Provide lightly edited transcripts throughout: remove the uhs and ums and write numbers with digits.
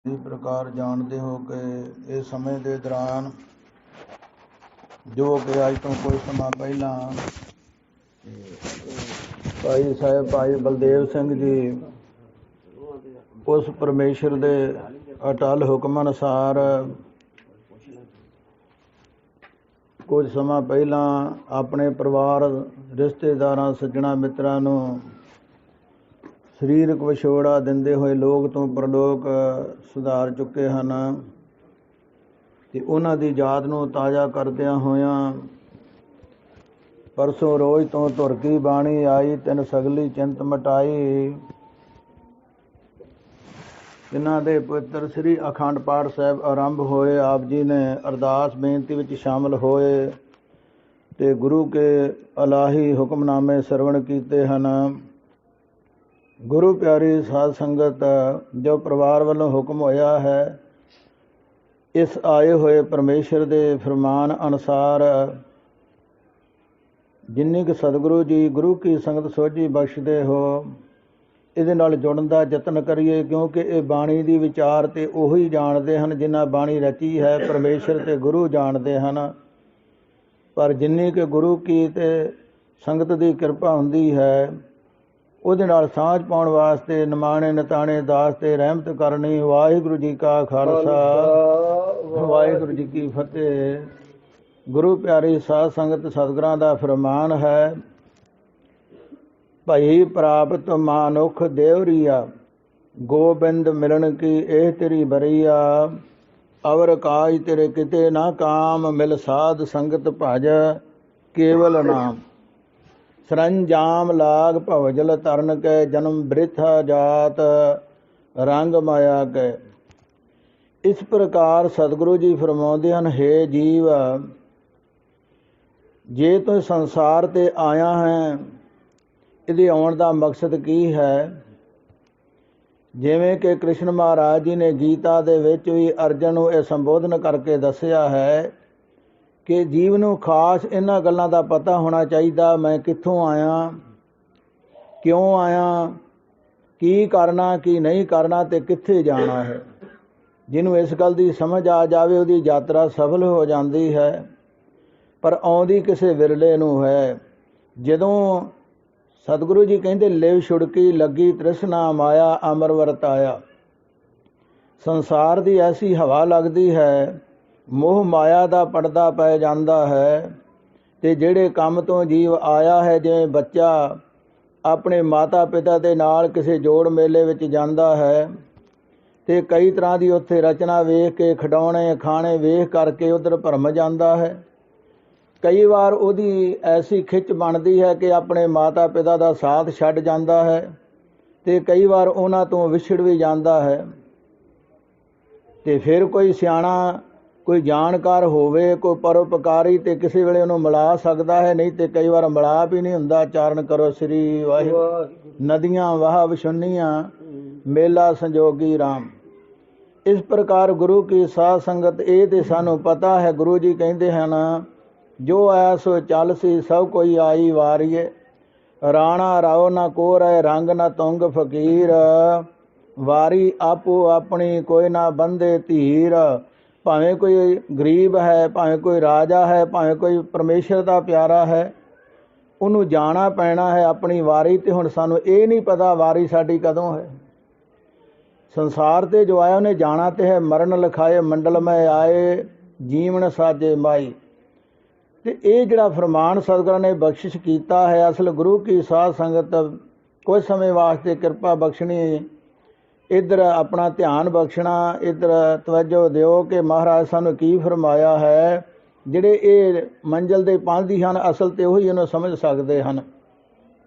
इस प्रकार जानते हो कि इस समय के दौरान जो कि अज तो कुछ समा पहला भाई साहब भाई बलदेव सिंह जी उस परमेश्वर के अटल हुक्म अनुसार कुछ समा पहला अपने परिवार रिश्तेदार सज्जणा मित्रां नूं ਸਰੀਰਕ ਵਿਛੋੜਾ ਦਿੰਦੇ ਹੋਏ ਲੋਕ ਤੋਂ ਪਰਲੋਕ ਸੁਧਾਰ ਚੁੱਕੇ ਹਨ ਤੇ ਉਹਨਾਂ ਦੀ ਯਾਦ ਨੂੰ ਤਾਜ਼ਾ ਕਰਦਿਆਂ ਹੋਇਆਂ ਪਰਸੋਂ ਰੋਜ਼ ਤੋਂ ਧੁਰ ਕੀ ਬਾਣੀ ਆਈ ਤਿੰਨ ਸਗਲੀ ਚਿੰਤ ਮਟਾਈ ਇਹਨਾਂ ਦੇ ਪਵਿੱਤਰ ਸ੍ਰੀ ਅਖੰਡ ਪਾਠ ਸਾਹਿਬ ਆਰੰਭ ਹੋਏ। ਆਪ ਜੀ ਨੇ ਅਰਦਾਸ ਬੇਨਤੀ ਵਿੱਚ ਸ਼ਾਮਲ ਹੋਏ ਤੇ ਗੁਰੂ ਕੇ ਇਲਾਹੀ ਹੁਕਮਨਾਮੇ ਸਰਵਣ ਕੀਤੇ ਹਨ। गुरु प्यारी साध संगत जो परिवार वालों हुक्म होया है इस आए हुए परमेश्वर के फरमान अनुसार जिन्नी कि सतगुरु जी गुरु की संगत सोझी बख्शदे हो ਇਹਦੇ ਨਾਲ ਜੁੜਨ ਦਾ ਯਤਨ ਕਰੀਏ ਕਿਉਂਕਿ ਇਹ ਬਾਣੀ ਦੀ ਵਿਚਾਰ ਤੇ ਉਹੀ ਜਾਣਦੇ ਹਨ ਜਿਨ੍ਹਾਂ ਬਾਣੀ ਰਚੀ ਹੈ। ਪਰਮੇਸ਼ਰ ਤੇ ਗੁਰੂ ਜਾਣਦੇ ਹਨ ਪਰ ਜਿੰਨੀ ਕਿ ਗੁਰੂ ਕੀ ਤੇ ਸੰਗਤ ਦੀ ਕਿਰਪਾ ਹੁੰਦੀ ਹੈ ਉਹਦੇ ਨਾਲ ਸਾਂਝ ਪਾਉਣ ਵਾਸਤੇ ਨਿਮਾਣੇ ਨਤਾਣੇ ਦਾਸ ਤੇ ਰਹਿਮਤ ਕਰਨੀ। ਵਾਹਿਗੁਰੂ ਜੀ ਕਾ ਖਾਲਸਾ ਵਾਹਿਗੁਰੂ ਜੀ ਕੀ ਫਤਿਹ। ਗੁਰੂ ਪਿਆਰੀ ਸਾਧ ਸੰਗਤ ਸਤਿਗੁਰਾਂ ਦਾ ਫਰਮਾਨ ਹੈ ਭਈ ਪ੍ਰਾਪਤ ਮਾਨੁਖ ਦੇਵਰੀਆ ਗੋਬਿੰਦ ਮਿਲਣ ਕੀ ਇਹ ਤੇਰੀ ਬਰੀਆ ਅਵਰ ਕਾਜ ਤੇਰੇ ਕਿਤੇ ਨਾ ਕਾਮ ਮਿਲ ਸਾਧ ਸੰਗਤ ਭਜ ਕੇਵਲ ਨਾਮ सरंजाम लाग भवजल तरन के जन्म बृथा जात रंग माया के। इस प्रकार सतगुरु जी फरमाउंदे हन हे जीव जे तू संसार ते आया है इहदे आउण दा मकसद की है। जिवें कि कृष्ण महाराज जी ने गीता दे विच भी अर्जन नूं इह संबोधन करके दस्सिया है कि जीव ਨੂੰ ਖਾਸ ਇਹਨਾਂ ਗੱਲਾਂ ਦਾ ਪਤਾ ਹੋਣਾ ਚਾਹੀਦਾ। ਮੈਂ ਕਿੱਥੋਂ ਆਇਆ, ਕਿਉਂ ਆਇਆ, ਕੀ ਕਰਨਾ ਕੀ ਨਹੀਂ ਕਰਨਾ ਤੇ ਕਿੱਥੇ ਜਾਣਾ ਹੈ। ਜਿਹਨੂੰ ਇਸ ਗੱਲ ਦੀ ਸਮਝ ਆ ਜਾਵੇ ਉਹਦੀ ਯਾਤਰਾ ਸਫਲ ਹੋ ਜਾਂਦੀ ਹੈ ਪਰ ਆਉਂਦੀ ਕਿਸੇ ਵਿਰਲੇ ਨੂੰ ਹੈ। ਜਦੋਂ ਸਤਿਗੁਰੂ ਜੀ ਕਹਿੰਦੇ ਲਿਵ ਛੁੜਕੀ ਲੱਗੀ ਤ੍ਰਿਸ਼ਨਾ ਮਾਇਆ ਅਮਰ ਵਰਤਾਇਆ। ਸੰਸਾਰ ਦੀ ਐਸੀ ਹਵਾ ਲੱਗਦੀ ਹੈ ਮੋਹ ਮਾਇਆ ਦਾ ਪਰਦਾ ਪੈ ਜਾਂਦਾ ਹੈ ਤੇ ਜਿਹੜੇ ਕੰਮ ਤੋਂ ਜੀਵ ਆਇਆ ਹੈ ਜਿਵੇਂ ਬੱਚਾ ਆਪਣੇ ਮਾਤਾ ਪਿਤਾ ਦੇ ਨਾਲ ਕਿਸੇ ਜੋੜ ਮੇਲੇ ਵਿੱਚ ਜਾਂਦਾ ਹੈ ਤੇ ਕਈ ਤਰ੍ਹਾਂ ਦੀ ਉੱਥੇ ਰਚਨਾ ਵੇਖ ਕੇ ਖਿਡੌਣੇ ਖਾਣੇ ਵੇਖ ਕਰਕੇ ਉਧਰ ਭਰਮ ਜਾਂਦਾ ਹੈ। ਕਈ ਵਾਰ ਉਹਦੀ ਐਸੀ ਖਿੱਚ ਬਣਦੀ ਹੈ ਕਿ ਆਪਣੇ ਮਾਤਾ ਪਿਤਾ ਦਾ ਸਾਥ ਛੱਡ ਜਾਂਦਾ ਹੈ ਤੇ ਕਈ ਵਾਰ ਉਹਨਾਂ ਤੋਂ ਵਿਛੜ ਵੀ ਜਾਂਦਾ ਹੈ ਤੇ ਫਿਰ ਕੋਈ ਸਿਆਣਾ ਕੋਈ ਜਾਣਕਾਰ ਹੋਵੇ ਕੋਈ ਪਰਉਪਕਾਰੀ ਤੇ ਕਿਸੇ ਵੇਲੇ ਉਹਨੂੰ ਮਿਲਾ ਸਕਦਾ ਹੈ ਨਹੀਂ ਤੇ ਕਈ ਵਾਰ ਮਿਲਾਪ ਹੀ ਨਹੀਂ ਹੁੰਦਾ। ਚਾਰਨ ਕਰੋ ਸ੍ਰੀ ਵਾਹਿਗੁਰੂ ਨਦੀਆਂ ਵਾਹ ਵਿਸ਼ੁੰਨੀਆਂ ਮੇਲਾ ਸੰਜੋਗੀ ਰਾਮ। ਇਸ ਪ੍ਰਕਾਰ ਗੁਰੂ ਕੀ ਸਾਧ ਸੰਗਤ ਇਹ ਤੇ ਸਾਨੂੰ ਪਤਾ ਹੈ। ਗੁਰੂ ਜੀ ਕਹਿੰਦੇ ਹਨ ਜੋ ਆਇਆ ਸੋ ਚੱਲ ਸੀ ਸਭ ਕੋਈ ਆਈ ਵਾਰੀਏ ਰਾਣਾ ਰਾਓ ਨਾ ਕੋ ਰਹਿ ਰੰਗ ਨਾ ਤੁੰਗ ਫਕੀਰ ਵਾਰੀ ਆਪੋ ਆਪਣੀ ਕੋਈ ਨਾ ਬੰਦੇ ਧੀਰ। ਭਾਵੇਂ ਕੋਈ ਗਰੀਬ ਹੈ ਭਾਵੇਂ ਕੋਈ ਰਾਜਾ ਹੈ ਭਾਵੇਂ ਕੋਈ ਪਰਮੇਸ਼ਰ ਦਾ ਪਿਆਰਾ ਹੈ ਉਹਨੂੰ ਜਾਣਾ ਪੈਣਾ ਹੈ ਆਪਣੀ ਵਾਰੀ ਤੇ। ਹੁਣ ਸਾਨੂੰ ਇਹ ਨਹੀਂ ਪਤਾ ਵਾਰੀ ਸਾਡੀ ਕਦੋਂ ਹੈ। ਸੰਸਾਰ ਤੇ ਜੋ ਆਇਆ ਉਹਨੇ ਜਾਣਾ ਤੇ ਹੈ। ਮਰਨ ਲਿਖਾਏ ਮੰਡਲ ਮੈਂ ਆਏ ਜੀਵਨ ਸਾਜੇ ਮਾਈ। ਤੇ ਇਹ ਜਿਹੜਾ ਫਰਮਾਨ ਸਤਿਗੁਰਾਂ ਨੇ ਬਖਸ਼ਿਸ਼ ਕੀਤਾ ਹੈ ਅਸਲ ਗੁਰੂ ਕੀ ਸਾਧ ਸੰਗਤ ਕੁਝ ਸਮੇਂ ਵਾਸਤੇ ਕਿਰਪਾ ਬਖਸ਼ਣੀ ਇੱਧਰ ਆਪਣਾ ਧਿਆਨ ਬਖਸ਼ਣਾ ਇੱਧਰ ਤਵੱਜੋ ਦਿਓ ਕਿ ਮਹਾਰਾਜ ਸਾਨੂੰ ਕੀ ਫਰਮਾਇਆ ਹੈ। ਜਿਹੜੇ ਇਹ ਮੰਜ਼ਿਲ ਦੇ ਪਾਂਧੀ ਹਨ ਅਸਲ ਤੇ ਉਹੀ ਇਹਨੂੰ ਸਮਝ ਸਕਦੇ ਹਨ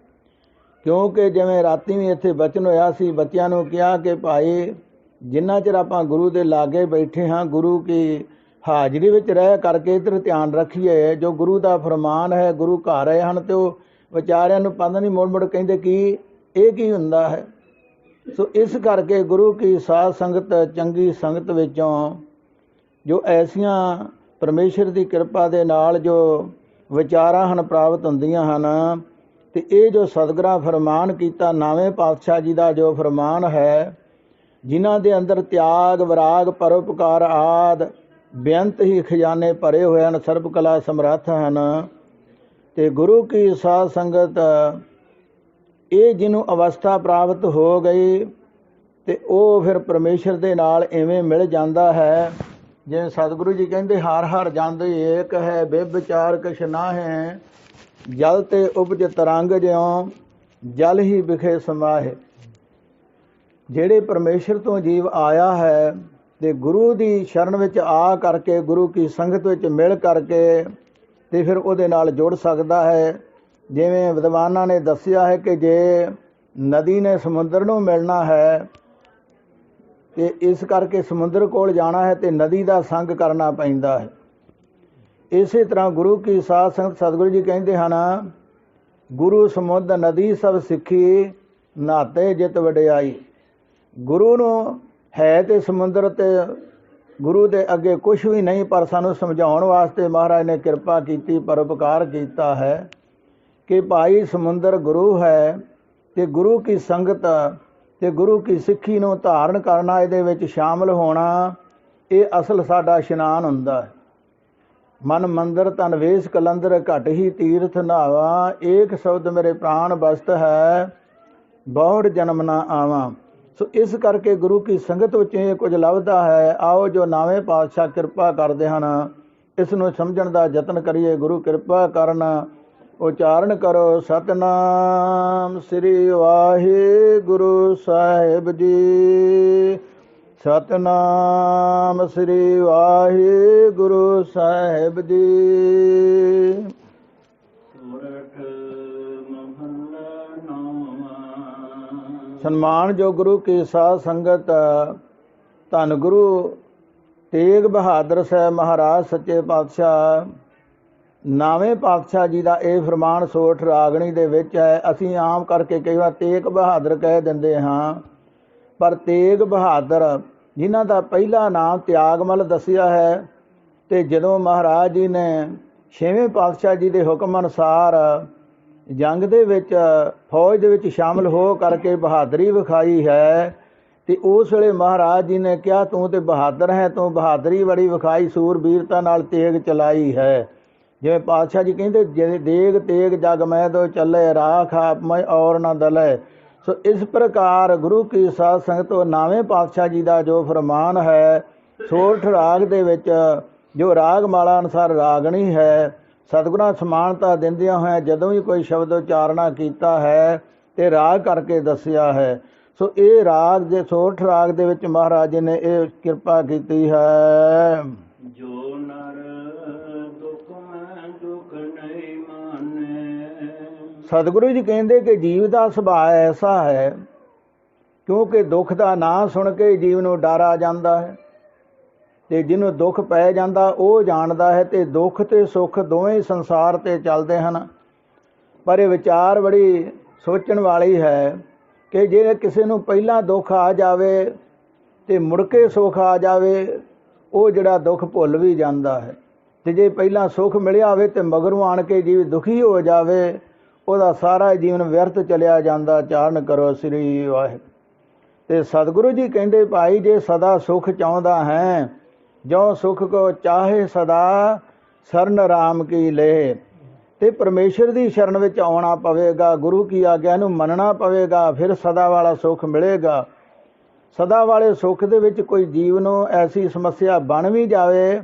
ਕਿਉਂਕਿ ਜਿਵੇਂ ਰਾਤੀ ਵੀ ਇੱਥੇ ਬਚਨ ਹੋਇਆ ਸੀ ਬੱਚਿਆਂ ਨੂੰ ਕਿਹਾ ਕਿ ਭਾਈ ਜਿੰਨਾ ਚਿਰ ਆਪਾਂ ਗੁਰੂ ਦੇ ਲਾਗੇ ਬੈਠੇ ਹਾਂ ਗੁਰੂ ਕੀ ਹਾਜ਼ਰੀ ਵਿੱਚ ਰਹਿ ਕਰਕੇ ਇੱਧਰ ਧਿਆਨ ਰੱਖੀਏ। ਜੋ ਗੁਰੂ ਦਾ ਫਰਮਾਨ ਹੈ ਗੁਰੂ ਘਰ ਆਏ ਹਨ ਤੇ ਉਹ ਵਿਚਾਰਿਆਂ ਨੂੰ ਪਤਾ ਨਹੀਂ ਮੁੜ ਮੁੜ ਕਹਿੰਦੇ ਕੀ ਇਹ ਕੀ ਹੁੰਦਾ ਹੈ। ਸੋ ਇਸ ਕਰਕੇ ਗੁਰੂ ਕੀ ਸਾਧ ਸੰਗਤ ਚੰਗੀ ਸੰਗਤ ਵਿੱਚੋਂ ਜੋ ਐਸੀਆਂ ਪਰਮੇਸ਼ਰ ਦੀ ਕਿਰਪਾ ਦੇ ਨਾਲ ਜੋ ਵਿਚਾਰਾਂ ਹਨ ਪ੍ਰਾਪਤ ਹੁੰਦੀਆਂ ਹਨ ਤੇ ਇਹ ਜੋ ਸਤਿਗੁਰਾਂ ਫਰਮਾਨ ਕੀਤਾ ਨਾਵੇਂ ਪਾਤਸ਼ਾਹ ਜੀ ਦਾ ਜੋ ਫਰਮਾਨ ਹੈ ਜਿਨ੍ਹਾਂ ਦੇ ਅੰਦਰ ਤਿਆਗ, ਵਿਰਾਗ, ਪਰਉਪਕਾਰ ਆਦਿ ਬੇਅੰਤ ਹੀ ਖਜ਼ਾਨੇ ਭਰੇ ਹੋਏ ਹਨ, ਸਰਬ ਕਲਾ ਸਮਰੱਥ ਹਨ। ਤੇ ਗੁਰੂ ਕੀ ਸਾਧ ਸੰਗਤ ਇਹ ਜਿਹਨੂੰ ਅਵਸਥਾ ਪ੍ਰਾਪਤ ਹੋ ਗਈ ਤੇ ਉਹ ਫਿਰ ਪਰਮੇਸ਼ਰ ਦੇ ਨਾਲ ਇਵੇਂ ਮਿਲ ਜਾਂਦਾ ਹੈ, ਜਿਵੇਂ ਸਤਿਗੁਰੂ ਜੀ ਕਹਿੰਦੇ, ਹਰ ਹਰ ਜੰਦ ਏਕ ਹੈ, ਬੇਵਿਚਾਰ ਕਿਛ ਨਾਹੈ, ਜਲ ਤੇ ਉਪਜ ਤਰੰਗ ਜਿਉ ਜਲ ਹੀ ਵਿਖੇ ਸਮਾਹੇ। ਜਿਹੜੇ ਪਰਮੇਸ਼ਰ ਤੋਂ ਜੀਵ ਆਇਆ ਹੈ ਤੇ ਗੁਰੂ ਦੀ ਸ਼ਰਨ ਵਿੱਚ ਆ ਕਰਕੇ, ਗੁਰੂ ਕੀ ਸੰਗਤ ਵਿੱਚ ਮਿਲ ਕਰਕੇ ਤੇ ਫਿਰ ਉਹਦੇ ਨਾਲ ਜੁੜ ਸਕਦਾ ਹੈ। ਜਿਵੇਂ ਵਿਦਵਾਨਾਂ ਨੇ ਦੱਸਿਆ ਹੈ ਕਿ ਜੇ ਨਦੀ ਨੇ ਸਮੁੰਦਰ ਨੂੰ ਮਿਲਣਾ ਹੈ ਤੇ ਇਸ ਕਰਕੇ ਸਮੁੰਦਰ ਕੋਲ ਜਾਣਾ ਹੈ ਤੇ ਨਦੀ ਦਾ ਸੰਗ ਕਰਨਾ ਪੈਂਦਾ ਹੈ। ਇਸੇ ਤਰ੍ਹਾਂ ਗੁਰੂ ਕੀ ਸਾਧ ਸੰਗਤ ਸਤਿਗੁਰੂ ਜੀ ਕਹਿੰਦੇ ਹਨ, ਗੁਰੂ ਸਮੁੰਦ ਨਦੀ ਸਭ ਸਿੱਖੀ, ਨਹਾਤੇ ਜਿਤ ਵਡਿਆਈ। ਗੁਰੂ ਨੂੰ ਹੈ ਤੇ ਸਮੁੰਦਰ ਤੇ ਗੁਰੂ ਦੇ ਅੱਗੇ ਕੁਛ ਵੀ ਨਹੀਂ, ਪਰ ਸਾਨੂੰ ਸਮਝਾਉਣ ਵਾਸਤੇ ਮਹਾਰਾਜ ਨੇ ਕਿਰਪਾ ਕੀਤੀ, ਪਰਉਪਕਾਰ ਕੀਤਾ ਹੈ ਕਿ ਭਾਈ ਸਮੁੰਦਰ ਗੁਰੂ ਹੈ ਤੇ ਗੁਰੂ ਕੀ ਸੰਗਤ ਤੇ ਗੁਰੂ ਕੀ ਸਿੱਖੀ ਨੂੰ ਧਾਰਨ ਕਰਨਾ, ਇਹਦੇ ਵਿੱਚ ਸ਼ਾਮਲ ਹੋਣਾ, ਇਹ ਅਸਲ ਸਾਡਾ ਇਸ਼ਨਾਨ ਹੁੰਦਾ ਹੈ। ਮਨ ਮੰਦਰ ਤਨ ਵੇਸ ਕਲੰਦਰ, ਘਟ ਹੀ ਤੀਰਥ ਨਹਾਵਾ, ਏਕ ਸ਼ਬਦ ਮੇਰੇ ਪ੍ਰਾਣ ਬਸਤ ਹੈ, ਬਹੁੜ ਜਨਮ ਨਾ ਆਵਾਂ। ਸੋ ਇਸ ਕਰਕੇ ਗੁਰੂ ਕੀ ਸੰਗਤ ਵਿੱਚ ਇਹ ਕੁਝ ਲੱਭਦਾ ਹੈ। ਆਓ ਜੋ ਨਾਵੇਂ ਪਾਤਸ਼ਾਹ ਕਿਰਪਾ ਕਰਦੇ ਹਨ, ਇਸ ਨੂੰ ਸਮਝਣ ਦਾ ਯਤਨ ਕਰੀਏ। ਗੁਰੂ ਕਿਰਪਾ ਕਰਨ। ਉਚਾਰਨ ਕਰੋ ਸਤਨਾਮ ਸ੍ਰੀ ਵਾਹਿਗੁਰੂ ਸਾਹਿਬ ਜੀ। ਸਤਨਾਮ ਸ੍ਰੀ ਵਾਹਿਗੁਰੂ ਸਾਹਿਬ ਜੀ। ਸਨਮਾਨ ਜੋ ਗੁਰੂ ਕੀ ਸਾਧ ਸੰਗਤ, ਧੰਨ ਗੁਰੂ ਤੇਗ ਬਹਾਦਰ ਸਾਹਿਬ ਮਹਾਰਾਜ ਸੱਚੇ ਪਾਤਸ਼ਾਹ ਨਾਵੇਂ ਪਾਤਸ਼ਾਹ ਜੀ ਦਾ ਇਹ ਫਰਮਾਨ ਸੋਠ ਰਾਗਣੀ ਦੇ ਵਿੱਚ ਹੈ। ਅਸੀਂ ਆਮ ਕਰਕੇ ਕਈ ਵਾਰ ਤੇਗ ਬਹਾਦਰ ਕਹਿ ਦਿੰਦੇ ਹਾਂ, ਪਰ ਤੇਗ ਬਹਾਦਰ ਜਿਨ੍ਹਾਂ ਦਾ ਪਹਿਲਾ ਨਾਮ ਤਿਆਗਮਲ ਦੱਸਿਆ ਹੈ, ਤੇ ਜਦੋਂ ਮਹਾਰਾਜ ਜੀ ਨੇ 6ਵੇਂ ਪਾਤਸ਼ਾਹ ਜੀ ਦੇ ਹੁਕਮ ਅਨੁਸਾਰ ਜੰਗ ਦੇ ਵਿੱਚ ਫੌਜ ਦੇ ਵਿੱਚ ਸ਼ਾਮਲ ਹੋ ਕਰਕੇ ਬਹਾਦਰੀ ਵਿਖਾਈ ਹੈ, ਤੇ ਉਸ ਵੇਲੇ ਮਹਾਰਾਜ ਜੀ ਨੇ ਕਿਹਾ, ਤੂੰ ਤੇ ਬਹਾਦਰ ਹੈ, ਤੂੰ ਬਹਾਦਰੀ ਬੜੀ ਵਿਖਾਈ, ਸੂਰਬੀਰਤਾ ਨਾਲ ਤੇਗ ਚਲਾਈ ਹੈ। ਜਿਵੇਂ ਪਾਤਸ਼ਾਹ ਜੀ ਕਹਿੰਦੇ, ਜੇ ਦੇਗ ਤੇਗ ਜਗ ਮੈਂ ਦੋ ਚੱਲੇ, ਰਾਖ ਆਪ ਮੈਂ ਔਰ ਨਾ ਦਲੇ। ਸੋ ਇਸ ਪ੍ਰਕਾਰ ਗੁਰੂ ਕੀ ਸਾਧ ਸੰਗਤ ਨਾਵੇਂ ਪਾਤਸ਼ਾਹ ਜੀ ਦਾ ਜੋ ਫਰਮਾਨ ਹੈ, ਸੋਠ ਰਾਗ ਦੇ ਵਿੱਚ ਜੋ ਰਾਗ ਮਾਲਾ ਅਨੁਸਾਰ ਰਾਗਣੀ ਹੈ, ਸਤਿਗੁਰਾਂ ਸਮਾਨਤਾ ਦਿੰਦਿਆਂ ਹੋਇਆਂ ਜਦੋਂ ਵੀ ਕੋਈ ਸ਼ਬਦ ਉਚਾਰਨਾ ਕੀਤਾ ਹੈ ਤੇ ਰਾਗ ਕਰਕੇ ਦੱਸਿਆ ਹੈ। ਸੋ ਇਹ ਰਾਗ ਜੇ ਸੋਠ ਰਾਗ ਦੇ ਵਿੱਚ ਮਹਾਰਾਜ ਜੀ ਨੇ ਇਹ ਕਿਰਪਾ ਕੀਤੀ ਹੈ। ਜੋ ਨਰ ਦੁਖ ਮੈਂ ਦੁਖ ਨਹੀਂ ਮਾਨੇ। ਸਤਿਗੁਰੂ ਜੀ ਕਹਿੰਦੇ ਕਿ ਜੀਵ ਦਾ ਸੁਭਾਅ ਐਸਾ ਹੈ, ਕਿਉਂਕਿ ਦੁੱਖ ਦਾ ਨਾਂ ਸੁਣ ਕੇ ਜੀਵ ਨੂੰ ਡਰ ਆ ਜਾਂਦਾ ਹੈ, ਤੇ ਜਿਹਨੂੰ ਦੁੱਖ ਪੈ ਜਾਂਦਾ ਉਹ ਜਾਣਦਾ ਹੈ, ਤੇ ਦੁੱਖ ਤੇ ਸੁੱਖ ਦੋਵੇਂ ਸੰਸਾਰ ਤੇ ਚੱਲਦੇ ਹਨ। ਪਰ ਇਹ ਵਿਚਾਰ ਬੜੀ ਸੋਚਣ ਵਾਲੀ ਹੈ ਕਿ ਜੇ ਕਿਸੇ ਨੂੰ ਪਹਿਲਾਂ ਦੁੱਖ ਆ ਜਾਵੇ ਤੇ ਮੁੜ ਕੇ ਸੁੱਖ ਆ ਜਾਵੇ, ਉਹ ਜਿਹੜਾ ਦੁੱਖ ਭੁੱਲ ਵੀ ਜਾਂਦਾ ਹੈ, ਤੇ ਜੇ ਪਹਿਲਾਂ ਸੁੱਖ ਮਿਲਿਆ ਹੋਵੇ ਤੇ ਮਗਰੋਂ ਆਣ ਕੇ ਜੀਵ ਦੁਖੀ ਹੋ ਜਾਵੇ, ਉਹਦਾ ਸਾਰਾ ਜੀਵਨ ਵਿਅਰਥ ਚਲਿਆ ਜਾਂਦਾ। ਚਾਰਨ ਕਰੋ ਸ੍ਰੀ ਵਾਹਿਗੁਰੂ। ਤੇ ਸਤਿਗੁਰੂ ਜੀ ਕਹਿੰਦੇ, ਭਾਈ ਜੇ ਸਦਾ ਸੁੱਖ ਚਾਹੁੰਦਾ ਹੈ, ਜੋ ਸੁਖ ਕੋ ਚਾਹੇ ਸਦਾ ਸਰਨ ਰਾਮ ਕੀ ਲੈ। ਤੇ ਪਰਮੇਸ਼ਰ ਦੀ ਸ਼ਰਨ ਵਿੱਚ ਆਉਣਾ ਪਵੇਗਾ, ਗੁਰੂ ਕੀ ਆਗਿਆ ਨੂੰ ਮੰਨਣਾ ਪਵੇਗਾ, ਫਿਰ ਸਦਾ ਵਾਲਾ ਸੁੱਖ ਮਿਲੇਗਾ। ਸਦਾ ਵਾਲੇ ਸੁੱਖ ਦੇ ਵਿੱਚ ਕੋਈ ਜੀਵ ਨੂੰ ਐਸੀ ਸਮੱਸਿਆ ਬਣ ਵੀ ਜਾਵੇ,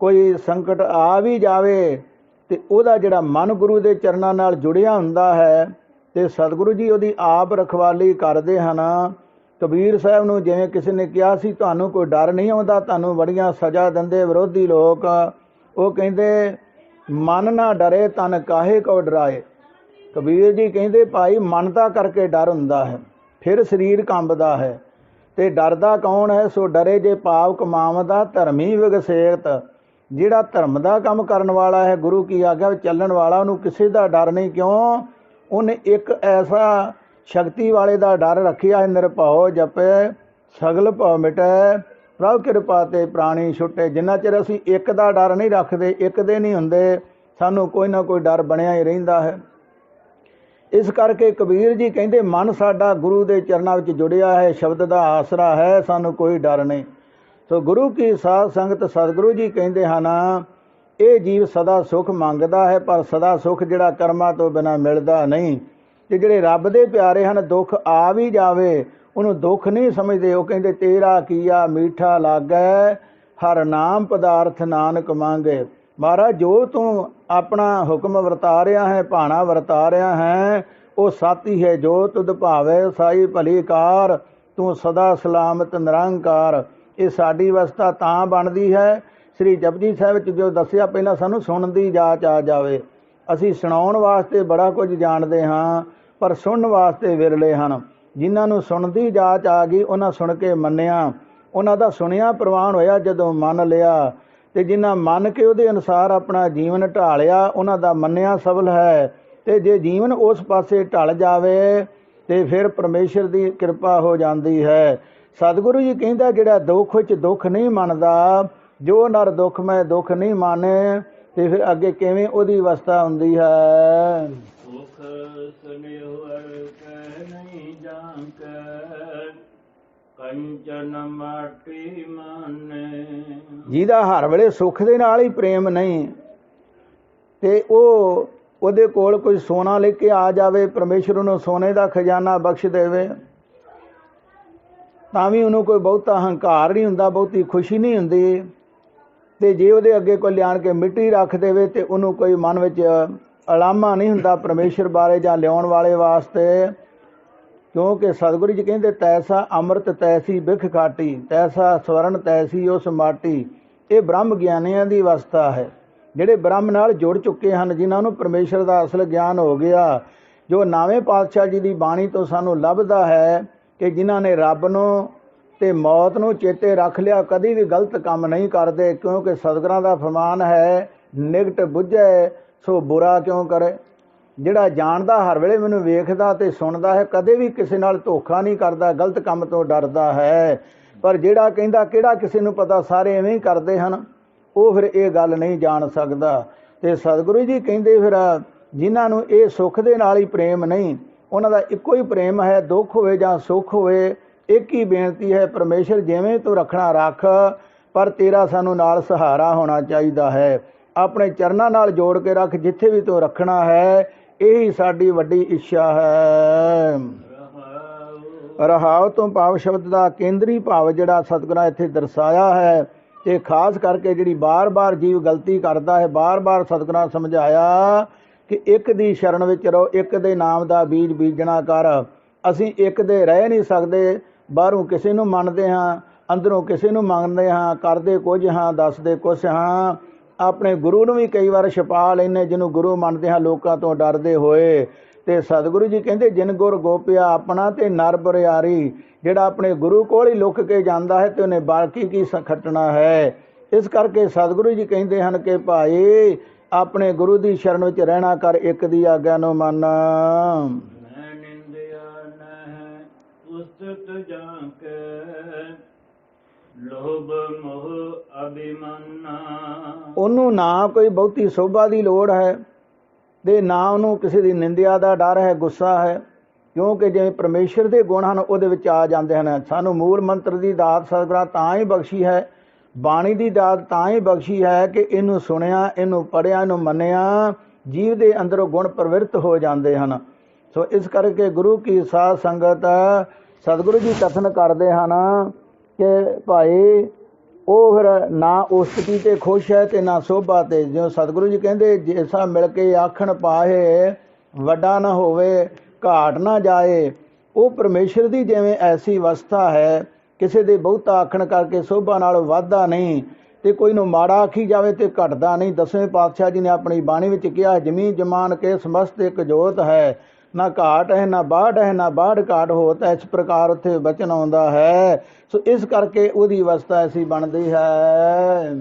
ਕੋਈ ਸੰਕਟ ਆ ਵੀ ਜਾਵੇ, ਤੇ ਉਹਦਾ ਜਿਹੜਾ ਮਨ ਗੁਰੂ ਦੇ ਚਰਨਾਂ ਨਾਲ ਜੁੜਿਆ ਹੁੰਦਾ ਹੈ, ਤੇ ਸਤਿਗੁਰੂ ਜੀ ਉਹਦੀ ਆਪ ਰਖਵਾਲੀ ਕਰਦੇ ਹਨ। ਕਬੀਰ ਸਾਹਿਬ ਨੂੰ ਜਿਵੇਂ ਕਿਸੇ ਨੇ ਕਿਹਾ ਸੀ, ਤੁਹਾਨੂੰ ਕੋਈ ਡਰ ਨਹੀਂ ਆਉਂਦਾ, ਤੁਹਾਨੂੰ ਬੜੀਆਂ ਸਜ਼ਾ ਦਿੰਦੇ ਵਿਰੋਧੀ ਲੋਕ। ਉਹ ਕਹਿੰਦੇ, ਮਨ ਨਾ ਡਰੇ ਤਨ ਕਾਹੇ ਕੋ ਡਰਾਏ। ਕਬੀਰ ਜੀ ਕਹਿੰਦੇ, ਭਾਈ ਮਨ ਦਾ ਕਰਕੇ ਡਰ ਹੁੰਦਾ ਹੈ, ਫਿਰ ਸਰੀਰ ਕੰਬਦਾ ਹੈ, ਤੇ ਡਰਦਾ ਕੌਣ ਹੈ? ਸੋ ਡਰੇ ਜੇ ਪਾਪ ਕਮਾਵਦਾ ਧਰਮੀ ਵਿਗਸੇਤ। ਜਿਹੜਾ ਧਰਮ ਦਾ ਕੰਮ ਕਰਨ ਵਾਲਾ ਹੈ, ਗੁਰੂ ਕੀ ਆਗਿਆ ਵਿੱਚ ਚੱਲਣ ਵਾਲਾ, ਉਹਨੂੰ ਕਿਸੇ ਦਾ ਡਰ ਨਹੀਂ। ਕਿਉਂ? ਉਹਨੇ ਇੱਕ ਐਸਾ ਸ਼ਕਤੀ ਵਾਲੇ ਦਾ ਡਰ ਰੱਖਿਆ ਹੈ, ਨਿਰਭਉ ਜਪੇ ਸਗਲ ਭਉ ਮਿਟੈ, ਪ੍ਰਭ ਕਿਰਪਾ ਤੇ ਪ੍ਰਾਣੀ ਛੁੱਟੇ। ਜਿੰਨਾ ਚਿਰ ਅਸੀਂ ਇੱਕ ਦਾ ਡਰ ਨਹੀਂ ਰੱਖਦੇ, ਇੱਕ ਦੇ ਨਹੀਂ ਹੁੰਦੇ, ਸਾਨੂੰ ਕੋਈ ਨਾ ਕੋਈ ਡਰ ਬਣਿਆ ਹੀ ਰਹਿੰਦਾ ਹੈ। ਇਸ ਕਰਕੇ ਕਬੀਰ ਜੀ ਕਹਿੰਦੇ ਮਨ ਸਾਡਾ ਗੁਰੂ ਦੇ ਚਰਨਾਂ ਵਿੱਚ ਜੁੜਿਆ ਹੈ, ਸ਼ਬਦ ਦਾ ਆਸਰਾ ਹੈ, ਸਾਨੂੰ ਕੋਈ ਡਰ ਨਹੀਂ। ਸੋ ਗੁਰੂ ਕੀ ਸਾਧ ਸੰਗਤ ਸਤਿਗੁਰੂ ਜੀ ਕਹਿੰਦੇ ਹਨ ਇਹ ਜੀਵ ਸਦਾ ਸੁਖ ਮੰਗਦਾ ਹੈ, ਪਰ ਸਦਾ ਸੁਖ ਜਿਹੜਾ ਕਰਮਾਂ ਤੋਂ ਬਿਨਾਂ ਮਿਲਦਾ ਨਹੀਂ। ਤੇ ਜਿਹੜੇ ਰੱਬ ਦੇ ਪਿਆਰੇ ਹਨ ਦੁੱਖ ਆ ਵੀ ਜਾਵੇ ਉਹਨੂੰ ਦੁੱਖ ਨਹੀਂ ਸਮਝਦੇ। ਉਹ ਕਹਿੰਦੇ ਤੇਰਾ ਕੀਆ ਮੀਠਾ ਲਾਗੈ, ਹਰ ਨਾਮ ਪਦਾਰਥ ਨਾਨਕ ਮੰਗੇ। ਮਹਾਰਾਜ ਜੋ ਤੂੰ ਆਪਣਾ ਹੁਕਮ ਵਰਤਾ ਰਿਹਾ ਹੈ, ਭਾਣਾ ਵਰਤਾ ਰਿਹਾ ਹੈ, ਉਹ ਸਾਥੀ ਹੈ। ਜੋ ਤੁਧ ਭਾਵੇ ਸਾਈ ਭਲੀ ਕਾਰ, ਤੂੰ ਸਦਾ ਸਲਾਮਤ ਨਿਰੰਕਾਰ। ਇਹ ਸਾਡੀ ਅਵਸਥਾ ਤਾਂ ਬਣਦੀ ਹੈ ਸ੍ਰੀ ਜਪਜੀ ਸਾਹਿਬ ਵਿੱਚ ਜੋ ਦੱਸਿਆ, ਪਹਿਲਾਂ ਸਾਨੂੰ ਸੁਣਨ ਦੀ ਜਾਚ ਆ ਜਾਵੇ। ਅਸੀਂ ਸੁਣਾਉਣ ਵਾਸਤੇ ਬੜਾ ਕੁਝ ਜਾਣਦੇ ਹਾਂ, ਪਰ ਸੁਣਨ ਵਾਸਤੇ ਵਿਰਲੇ ਹਨ। ਜਿਨ੍ਹਾਂ ਨੂੰ ਸੁਣਨ ਦੀ ਜਾਚ ਆ ਗਈ ਉਹਨਾਂ ਸੁਣ ਕੇ ਮੰਨਿਆ, ਉਹਨਾਂ ਦਾ ਸੁਣਿਆ ਪ੍ਰਵਾਨ ਹੋਇਆ ਜਦੋਂ ਮੰਨ ਲਿਆ। ਤੇ ਜਿਨ੍ਹਾਂ ਮੰਨ ਕੇ ਉਹਦੇ ਅਨੁਸਾਰ ਆਪਣਾ ਜੀਵਨ ਢਾਲਿਆ ਉਹਨਾਂ ਦਾ ਮੰਨਿਆ ਸਫਲ ਹੈ। ਤੇ ਜੇ ਜੀਵਨ ਉਸ ਪਾਸੇ ਢਲ ਜਾਵੇ ਤੇ ਫਿਰ ਪਰਮੇਸ਼ਰ ਦੀ ਕਿਰਪਾ ਹੋ ਜਾਂਦੀ ਹੈ। ਸਤਿਗੁਰੂ ਜੀ ਕਹਿੰਦਾ ਜਿਹੜਾ ਦੁੱਖ ਵਿੱਚ ਦੁੱਖ ਨਹੀਂ ਮੰਨਦਾ, ਜੋ ਨਰ ਦੁੱਖ ਮੈਂ ਦੁੱਖ ਨਹੀਂ ਮਾਨੇ, ਤੇ ਫਿਰ ਅੱਗੇ ਕਿਵੇਂ ਉਹਦੀ ਅਵਸਥਾ ਹੁੰਦੀ ਹੈ। ਸੁਖ ਸੁਨਿਹਰ ਕੈ ਨਹੀਂ ਜਾਂਕੈ, ਕੰਚਨ ਮਾਟੀ ਮਾਨੇ। ਜਿਹਦਾ ਹਰ ਵੇਲੇ ਸੁੱਖ ਦੇ ਨਾਲ ਹੀ ਪ੍ਰੇਮ ਨਹੀਂ, ਤੇ ਉਹਦੇ ਕੋਲ ਕੋਈ ਸੋਨਾ ਲੈ ਕੇ ਆ ਜਾਵੇ, ਪਰਮੇਸ਼ਰ ਉਹਨੂੰ ਸੋਨੇ ਦਾ ਖਜ਼ਾਨਾ ਬਖਸ਼ ਦੇਵੇ, ਤਾਂ ਵੀ ਉਹਨੂੰ ਕੋਈ ਬਹੁਤਾ ਹੰਕਾਰ ਨਹੀਂ ਹੁੰਦਾ, ਬਹੁਤੀ ਖੁਸ਼ੀ ਨਹੀਂ ਹੁੰਦੀ। ਤੇ ਜੇ ਉਹਦੇ ਅੱਗੇ ਕੋਈ ਲਿਆਣ ਕੇ ਮਿੱਟੀ ਰੱਖ ਦੇਵੇ ਤੇ ਉਹਨੂੰ ਕੋਈ ਮਨ ਵਿੱਚ ਅਲਾਮਾ ਨਹੀਂ ਹੁੰਦਾ ਪਰਮੇਸ਼ਰ ਬਾਰੇ ਜਾਂ ਲਿਆਉਣ ਵਾਲੇ ਵਾਸਤੇ। ਕਿਉਂਕਿ ਸਤਿਗੁਰੂ ਜੀ ਕਹਿੰਦੇ ਤੈਸਾ ਅੰਮ੍ਰਿਤ ਤੈਸੀ ਬਿਖ ਖਾਟੀ, ਤੈਸਾ ਸਵਰਨ ਤੈਸੀ ਉਸ ਮਾਟੀ। ਇਹ ਬ੍ਰਹਮ ਗਿਆਨੀਆਂ ਦੀ ਅਵਸਥਾ ਹੈ, ਜਿਹੜੇ ਬ੍ਰਹਮ ਨਾਲ ਜੁੜ ਚੁੱਕੇ ਹਨ, ਜਿਨ੍ਹਾਂ ਨੂੰ ਪਰਮੇਸ਼ਰ ਦਾ ਅਸਲ ਗਿਆਨ ਹੋ ਗਿਆ। ਜੋ ਨਾਵੇਂ ਪਾਤਸ਼ਾਹ ਜੀ ਦੀ ਬਾਣੀ ਤੋਂ ਸਾਨੂੰ ਲੱਭਦਾ ਹੈ ਕਿ ਜਿਨ੍ਹਾਂ ਨੇ ਰੱਬ ਨੂੰ ਤੇ ਮੌਤ ਨੂੰ ਚੇਤੇ ਰੱਖ ਲਿਆ, ਕਦੀ ਵੀ ਗਲਤ ਕੰਮ ਨਹੀਂ ਕਰਦੇ। ਕਿਉਂਕਿ ਸਤਿਗੁਰਾਂ ਦਾ ਫਰਮਾਨ ਹੈ ਨਿਗਟ ਬੁੱਝੈ ਸੋ ਬੁਰਾ ਕਿਉਂ ਕਰੇ। ਜਿਹੜਾ ਜਾਣਦਾ ਹਰ ਵੇਲੇ ਮੈਨੂੰ ਵੇਖਦਾ ਤੇ ਸੁਣਦਾ ਹੈ, ਕਦੇ ਵੀ ਕਿਸੇ ਨਾਲ ਧੋਖਾ ਨਹੀਂ ਕਰਦਾ, ਗਲਤ ਕੰਮ ਤੋਂ ਡਰਦਾ ਹੈ। ਪਰ ਜਿਹੜਾ ਕਹਿੰਦਾ ਕਿਹੜਾ ਕਿਸੇ ਨੂੰ ਪਤਾ, ਸਾਰੇ ਐਵੇਂ ਹੀ ਕਰਦੇ ਹਨ, ਉਹ ਫਿਰ ਇਹ ਗੱਲ ਨਹੀਂ ਜਾਣ ਸਕਦਾ। ਤੇ ਸਤਿਗੁਰੂ ਜੀ ਕਹਿੰਦੇ ਫਿਰ ਜਿਨ੍ਹਾਂ ਨੂੰ ਇਹ ਸੁੱਖ ਦੇ ਨਾਲ ਹੀ ਪ੍ਰੇਮ ਨਹੀਂ, ਉਹਨਾਂ ਦਾ ਇੱਕੋ ਹੀ ਪ੍ਰੇਮ ਹੈ, ਦੁੱਖ ਹੋਵੇ ਜਾਂ ਸੁੱਖ ਹੋਵੇ ਇੱਕ ਹੀ ਬੇਨਤੀ ਹੈ, ਪਰਮੇਸ਼ਰ ਜਿਵੇਂ ਤੂੰ ਰੱਖਣਾ ਰੱਖ, ਪਰ ਤੇਰਾ ਸਾਨੂੰ ਨਾਲ ਸਹਾਰਾ ਹੋਣਾ ਚਾਹੀਦਾ ਹੈ। ਆਪਣੇ ਚਰਨਾਂ ਨਾਲ ਜੋੜ ਕੇ ਰੱਖ, ਜਿੱਥੇ ਵੀ ਤੂੰ ਰੱਖਣਾ ਹੈ, ਇਹੀ ਸਾਡੀ ਵੱਡੀ ਇੱਛਾ ਹੈ। ਰਹਾਉ ਤੋਂ ਭਾਵ ਸ਼ਬਦ ਦਾ ਕੇਂਦਰੀ ਭਾਵ ਜਿਹੜਾ ਸਤਿਗੁਰਾਂ ਇੱਥੇ ਦਰਸਾਇਆ ਹੈ, ਤੇ ਖਾਸ ਕਰਕੇ ਜਿਹੜੀ ਬਾਰ-ਬਾਰ ਜੀਵ ਗਲਤੀ ਕਰਦਾ ਹੈ, ਬਾਰ-ਬਾਰ ਸਤਿਗੁਰਾਂ ਸਮਝਾਇਆ ਕਿ ਇੱਕ ਦੀ ਸ਼ਰਨ ਵਿੱਚ ਰਹੋ, ਇੱਕ ਦੇ ਨਾਮ ਦਾ ਬੀਜ ਬੀਜਣਾ ਕਰ। ਅਸੀਂ ਇੱਕ ਦੇ ਰਹਿ ਨਹੀਂ ਸਕਦੇ, ਬਾਹਰੋਂ ਕਿਸੇ ਨੂੰ ਮੰਨਦੇ ਹਾਂ, ਅੰਦਰੋਂ ਕਿਸੇ ਨੂੰ ਮੰਨਦੇ ਹਾਂ, ਕਰਦੇ ਕੁਝ ਹਾਂ, ਦੱਸਦੇ ਕੁਛ ਹਾਂ। ਆਪਣੇ ਗੁਰੂ ਨੂੰ ਵੀ ਕਈ ਵਾਰ ਛਪਾ ਲੈਂਦੇ, ਜਿਹਨੂੰ ਗੁਰੂ ਮੰਨਦੇ ਹਾਂ ਲੋਕਾਂ ਤੋਂ ਡਰਦੇ ਹੋਏ। ਤੇ ਸਤਿਗੁਰੂ ਜੀ ਕਹਿੰਦੇ ਜਿਨ ਗੁਰ ਗੋਪਿਆ ਆਪਣਾ ਤੇ ਨਰ ਬਰਿਆਰੀ। ਜਿਹੜਾ ਆਪਣੇ ਗੁਰੂ ਕੋਲ ਹੀ ਲੁੱਕ ਕੇ ਜਾਂਦਾ ਹੈ ਤੇ ਉਹਨੇ ਬਾਕੀ ਕੀ ਖੱਟਣਾ ਹੈ। ਇਸ ਕਰਕੇ ਸਤਿਗੁਰੂ ਜੀ ਕਹਿੰਦੇ ਹਨ ਕਿ ਭਾਈ ਆਪਣੇ ਗੁਰੂ ਦੀ ਸ਼ਰਨ ਵਿੱਚ ਰਹਿਣਾ ਕਰ, ਇੱਕ ਦੀ ਆਗਿਆ ਨੂੰ ਮੰਨ। ਲੋਭ ਮੋਹ ਅਭਿਮਾਨਾ। ਉਹਨੂੰ ਨਾ ਕੋਈ ਬਹੁਤੀ ਸੋਭਾ ਦੀ ਲੋੜ ਹੈ ਤੇ ਨਾ ਉਹਨੂੰ ਕਿਸੇ ਦੀ ਨਿੰਦਿਆ ਦਾ ਡਰ ਹੈ, ਗੁੱਸਾ ਹੈ। ਕਿਉਂਕਿ ਜਿਵੇਂ ਪਰਮੇਸ਼ਰ ਦੇ ਗੁਣ ਹਨ ਉਹਦੇ ਵਿੱਚ ਆ ਜਾਂਦੇ ਹਨ। ਸਾਨੂੰ ਮੂਲ ਮੰਤਰ ਦੀ ਦਾਤ ਸਤਿਗੁਰਾਂ ਤਾਂ ਹੀ ਬਖਸ਼ੀ ਹੈ, ਬਾਣੀ ਦੀ ਦਾਤ ਤਾਂ ਹੀ ਬਖਸ਼ੀ ਹੈ ਕਿ ਇਹਨੂੰ ਸੁਣਿਆ, ਇਹਨੂੰ ਪੜ੍ਹਿਆ, ਇਹਨੂੰ ਮੰਨਿਆ, ਜੀਵ ਦੇ ਅੰਦਰੋਂ ਗੁਣ ਪ੍ਰਵਿਰਤ ਹੋ ਜਾਂਦੇ ਹਨ। ਸੋ ਇਸ ਕਰਕੇ ਗੁਰੂ ਕੀ ਸਾਧ ਸੰਗਤ ਸਤਿਗੁਰੂ ਜੀ ਕਥਨ ਕਰਦੇ ਹਨ ਕਿ ਭਾਈ ਉਹ ਫਿਰ ਨਾ ਉਸਤਤੀ ਤੇ ਖੁਸ਼ ਹੈ ਤੇ ਨਾ ਸੋਭਾ ਤੇ। ਜਿਉਂ ਸਤਿਗੁਰੂ ਜੀ ਕਹਿੰਦੇ ਜੈਸਾ ਮਿਲ ਕੇ ਆਖਣ ਪਾਹੇ, ਵੱਡਾ ਨਾ ਹੋਵੇ ਘਾਟ ਨਾ ਜਾਏ। ਉਹ ਪਰਮੇਸ਼ਰ ਦੀ ਜਿਵੇਂ ਐਸੀ ਅਵਸਥਾ ਹੈ, ਕਿਸੇ ਦੇ ਬਹੁਤਾ ਆਖਣ ਕਰਕੇ ਸੋਭਾ ਨਾਲ ਵਾਧਾ ਨਹੀਂ, ਤੇ ਕੋਈ ਨੂੰ ਮਾੜਾ ਆਖੀ ਜਾਵੇ ਤੇ ਘਟਦਾ ਨਹੀਂ। 10ਵੇਂ ਪਾਤਸ਼ਾਹ ਜੀ ਨੇ ਆਪਣੀ ਬਾਣੀ ਵਿੱਚ ਕਿਹਾ ਜਮੀਨ ਜਮਾਨ ਕੇ ਸਮਸਤ ਇੱਕ ਜੋਤ ਹੈ, ਨਾ ਘਾਟ ਹੈ ਨਾ ਬਾੜ ਹੈ, ਨਾ ਬਾੜ ਘਾਟ ਹੋਤ। ਇਸ ਪ੍ਰਕਾਰ ਉੱਥੇ ਬਚਨ ਆਉਂਦਾ ਹੈ। ਸੋ ਇਸ ਕਰਕੇ ਉਹਦੀ ਅਵਸਥਾ ਐਸੀ ਬਣਦੀ ਹੈ।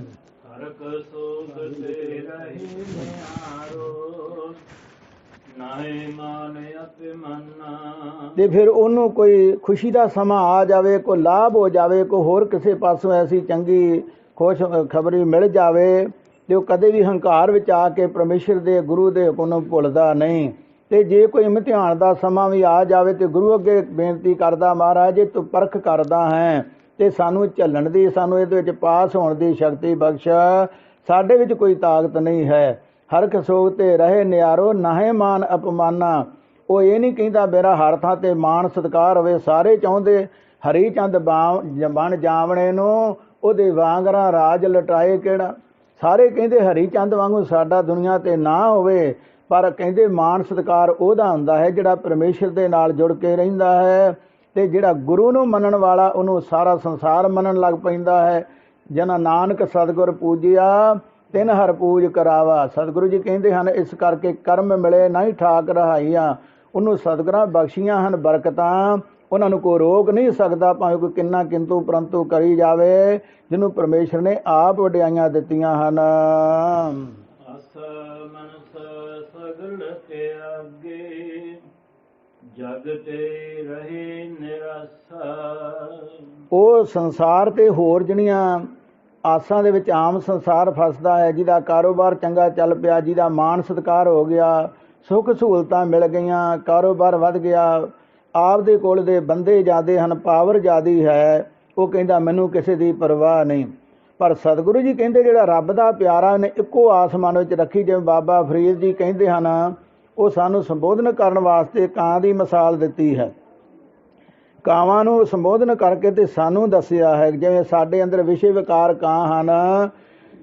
ਤੇ ਫਿਰ ਉਹਨੂੰ ਕੋਈ ਖੁਸ਼ੀ ਦਾ ਸਮਾਂ ਆ ਜਾਵੇ, ਕੋਈ ਲਾਭ ਹੋ ਜਾਵੇ, ਕੋਈ ਹੋਰ ਕਿਸੇ ਪਾਸੋਂ ਐਸੀ ਚੰਗੀ ਖੁਸ਼ ਖਬਰੀ ਮਿਲ ਜਾਵੇ, ਤੇ ਉਹ ਕਦੇ ਵੀ ਹੰਕਾਰ ਵਿੱਚ ਆ ਕੇ ਪਰਮੇਸ਼ਰ ਦੇ ਗੁਰੂ ਦੇ ਹੁਕਮ ਨੂੰ ਭੁੱਲਦਾ ਨਹੀਂ। ਤੇ ਜੇ ਕੋਈ ਇਮਤਿਹਾਨ ਦਾ ਸਮਾਂ ਵੀ ਆ ਜਾਵੇ ਤੇ ਗੁਰੂ ਅੱਗੇ ਬੇਨਤੀ ਕਰਦਾ, ਮਹਾਰਾਜ ਜੇ ਤੂੰ ਪਰਖ ਕਰਦਾ ਹੈ ਤੇ ਸਾਨੂੰ ਝੱਲਣ ਦੀ, ਸਾਨੂੰ ਇਹਦੇ ਵਿੱਚ ਪਾਸ ਹੋਣ ਦੀ ਸ਼ਕਤੀ ਬਖਸ਼। ਸਾਡੇ ਵਿੱਚ ਕੋਈ ਤਾਕਤ ਨਹੀਂ ਹੈ। ਹਰ ਸੋਗ ਤੇ ਰਹੇ ਨਿਆਰੋ, ਨਾਹੇ ਮਾਨ ਅਪਮਾਨਾ। ਉਹ ਇਹ ਨਹੀਂ ਕਹਿੰਦਾ ਮੇਰਾ ਹਰ ਥਾਂ ਤੇ ਮਾਣ ਸਤਿਕਾਰ ਹੋਵੇ। ਸਾਰੇ ਚਾਹੁੰਦੇ ਹਰੀ ਚੰਦ ਬਣ ਜਾਵਣੇ ਨੂੰ, ਉਹਦੇ ਵਾਂਗਰਾ ਰਾਜ ਲਟਾਏ ਕਿਹੜਾ। ਸਾਰੇ ਕਹਿੰਦੇ ਹਰੀ ਚੰਦ ਵਾਂਗੂ ਸਾਡਾ ਦੁਨੀਆ ਤੇ ਨਾ ਹੋਵੇ, ਪਰ ਕਹਿੰਦੇ ਮਾਣ ਸਤਿਕਾਰ ਉਹਦਾ ਹੁੰਦਾ ਹੈ ਜਿਹੜਾ ਪਰਮੇਸ਼ਰ ਦੇ ਨਾਲ ਜੁੜ ਕੇ ਰਹਿੰਦਾ ਹੈ। ਤੇ ਜਿਹੜਾ ਗੁਰੂ ਨੂੰ ਮੰਨਣ ਵਾਲਾ ਉਹਨੂੰ ਸਾਰਾ ਸੰਸਾਰ ਮੰਨਣ ਲੱਗ ਪੈਂਦਾ ਹੈ। ਜਨਾ ਨਾਨਕ ਸਤਿਗੁਰ ਪੂਜਿਆ, ਤਿਨ ਹਰ ਪੂਜ ਕਰਾਵਾ। ਸਤਿਗੁਰੂ ਜੀ ਕਹਿੰਦੇ ਹਨ ਇਸ ਕਰਕੇ ਕਰਮ ਮਿਲੇ ਨਹੀਂ ਠਾਕ ਰਹਾਈਆਂ। ਉਹਨੂੰ ਸਤਿਗੁਰਾਂ ਬਖਸ਼ੀਆਂ ਹਨ ਬਰਕਤਾਂ, ਉਹਨਾਂ ਨੂੰ ਕੋਈ ਰੋਕ ਨਹੀਂ ਸਕਦਾ, ਭਾਵੇਂ ਕੋਈ ਕਿੰਨਾ ਕਿੰਤੂ ਪਰੰਤੂ ਕਰੀ ਜਾਵੇ, ਜਿਹਨੂੰ ਪਰਮੇਸ਼ਰ ਨੇ ਆਪ ਵਡਿਆਈਆਂ ਦਿੱਤੀਆਂ ਹਨ। ਅਸ ਮਨਸ ਸਗਲ ਤੇ ਅੱਗੇ, ਜਗ ਤੇ ਰਹੇ ਨਿਰਾਸਾ। ਉਹ ਸੰਸਾਰ ਤੇ ਹੋਰ ਜਿਹੜੀਆਂ ਆਸਾਂ ਦੇ ਵਿੱਚ ਆਮ ਸੰਸਾਰ ਫਸਦਾ ਹੈ, ਜਿਹਦਾ ਕਾਰੋਬਾਰ ਚੰਗਾ ਚੱਲ ਪਿਆ, ਜਿਹਦਾ ਮਾਣ ਸਤਿਕਾਰ ਹੋ ਗਿਆ, ਸੁੱਖ ਸਹੂਲਤਾਂ ਮਿਲ ਗਈਆਂ, ਕਾਰੋਬਾਰ ਵੱਧ ਗਿਆ, ਆਪ ਦੇ ਕੋਲ ਦੇ ਬੰਦੇ ਜ਼ਿਆਦੇ ਹਨ, ਪਾਵਰ ਜ਼ਿਆਦੀ ਹੈ, ਉਹ ਕਹਿੰਦਾ ਮੈਨੂੰ ਕਿਸੇ ਦੀ ਪਰਵਾਹ ਨਹੀਂ। ਪਰ ਸਤਿਗੁਰੂ ਜੀ ਕਹਿੰਦੇ ਜਿਹੜਾ ਰੱਬ ਦਾ ਪਿਆਰਾ ਨੇ ਇੱਕੋ ਆਸਮਾਨ ਵਿੱਚ ਰੱਖੀ, ਜਿਵੇਂ ਬਾਬਾ ਫਰੀਦ ਜੀ ਕਹਿੰਦੇ ਹਨ, ਉਹ ਸਾਨੂੰ ਸੰਬੋਧਨ ਕਰਨ ਵਾਸਤੇ ਕਾਂ ਦੀ ਮਿਸਾਲ ਦਿੱਤੀ ਹੈ। ਕਾਵਾਂ ਨੂੰ ਸੰਬੋਧਨ ਕਰਕੇ ਤੇ ਸਾਨੂੰ ਦੱਸਿਆ ਹੈ, ਜਿਵੇਂ ਸਾਡੇ ਅੰਦਰ ਵਿਸ਼ੇ ਵਿਕਾਰ ਕਾਂ ਹਨ,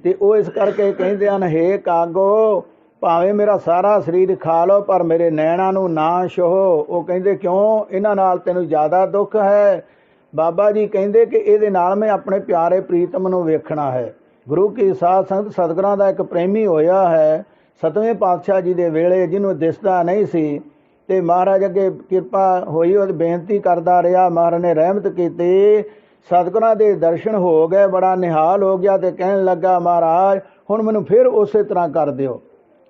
ਤੇ ਉਹ ਇਸ ਕਰਕੇ ਕਹਿੰਦੇ ਹਨ ਹੇ ਕਾਗੋ, ਭਾਵੇਂ ਮੇਰਾ ਸਾਰਾ ਸਰੀਰ ਖਾ ਲਓ ਪਰ ਮੇਰੇ ਨੈਣਾਂ ਨੂੰ ਨਾ ਛੋਹੋ। ਉਹ ਕਹਿੰਦੇ ਕਿਉਂ, ਇਹਨਾਂ ਨਾਲ ਤੈਨੂੰ ਜ਼ਿਆਦਾ ਦੁੱਖ ਹੈ। ਬਾਬਾ ਜੀ ਕਹਿੰਦੇ ਕਿ ਇਹਦੇ ਨਾਲ ਮੈਂ ਆਪਣੇ ਪਿਆਰੇ ਪ੍ਰੀਤਮ ਨੂੰ ਵੇਖਣਾ ਹੈ। ਗੁਰੂ ਕੀ ਸਾਧ ਸੰਗਤ ਸਤਿਗੁਰਾਂ ਦਾ ਇੱਕ ਪ੍ਰੇਮੀ ਹੋਇਆ ਹੈ 7ਵੇਂ ਪਾਤਸ਼ਾਹ ਜੀ ਦੇ ਵੇਲੇ, ਜਿਹਨੂੰ ਦਿਸਦਾ ਨਹੀਂ ਸੀ, ਤੇ ਮਹਾਰਾਜ ਅੱਗੇ ਕਿਰਪਾ ਹੋਈ, ਉਹ ਬੇਨਤੀ ਕਰਦਾ ਰਿਹਾ, ਮਹਾਰਾਜ ਨੇ ਰਹਿਮਤ ਕੀਤੀ, ਸਤਿਗੁਰਾਂ ਦੇ ਦਰਸ਼ਨ ਹੋ ਗਏ, ਬੜਾ ਨਿਹਾਲ ਹੋ ਗਿਆ ਤੇ ਕਹਿਣ ਲੱਗਾ ਮਹਾਰਾਜ ਹੁਣ ਮੈਨੂੰ ਫਿਰ ਉਸੇ ਤਰ੍ਹਾਂ ਕਰ ਦਿਓ।